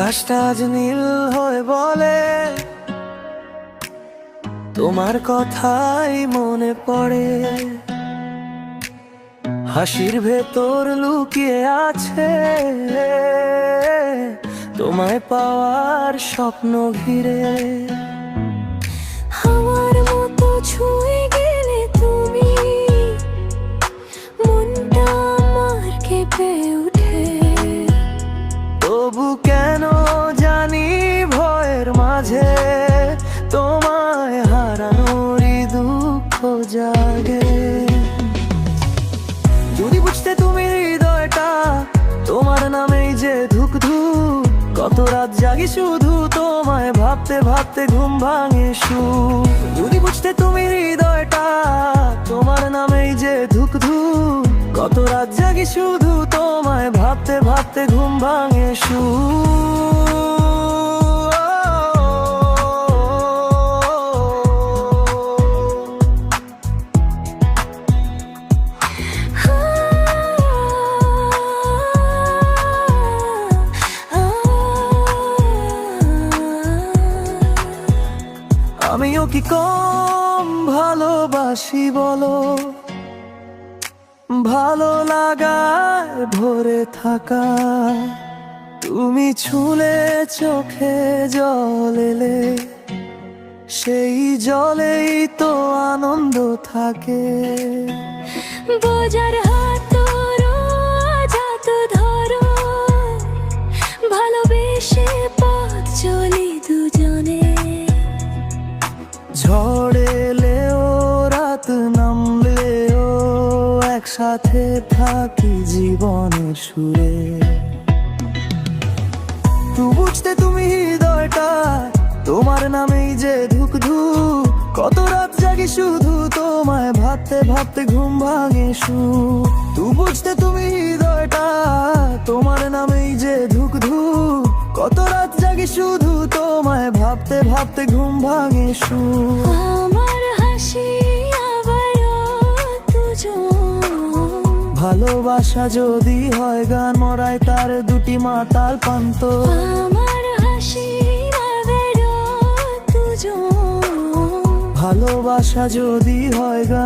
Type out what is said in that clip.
আকাশটা আজ নীল হয়ে বলে, তোমার কথাই মনে পড়ে। হাসির ভেতর লুকিয়ে আছে তোমায় পাওয়ার স্বপ্ন ঘিরে। আমার মতো ছুঁয়ে গেলে তুমি, মনটা আমার কেঁপে ওঠে। তবু কেন জানি ভয়ের মাঝে তোমায় হারানোরই দুঃখ জাগে। যদি বুঝতে তুমি হৃদয়টা তোমার নামেই যে ধুক ধুক, কত রাত জাগি শুধু তোমায় ভাবতে ভাবতে ঘুম ভাঙে সুখ। যদি বুঝতে তুমি হৃদয়টা তোমার নামেই যে ধুক ধুক, কত রাত জাগি শুধু তোমায় ভাবতে ভাবতে ঘুম ভাঙে সুখ। আমিও কি কম ভালোবাসি বলো, ভালো লাগায় ভরে থাকা। তুমি ছুলে চোখে জল এলে, সেই জলেই তো আনন্দ থাকে। বোঝার হাত তোরো যাত ধরো, ভালোবেসে পথ চলি দুজনে। ঝড় এলেও রাত নামলেও একসাথে থাকি জীবনের সুরে। তুই বুঝতে তুমি হৃদয়টা তোমার নামেই যে ধুক ধুক, কত রাত জাগি শুধু তোমায় ভাবতে ভাবতে ঘুম ভাঙে সুখ। তুই বুঝতে তুমি হৃদয়টা তোমার নামেই যে ধুক ধুক, কত রাত জাগি শুধু তোমায় ভাবতে ভাবতে ঘুম ভাঙে সুখ। আমার হাসি আবারও দুজন, ভালোবাসা যদি হয় গান মরায় তার দুটি মাতাল পান্ত। আমার হাসি আবারও দুজন। ভালোবাসা যদি হয় গান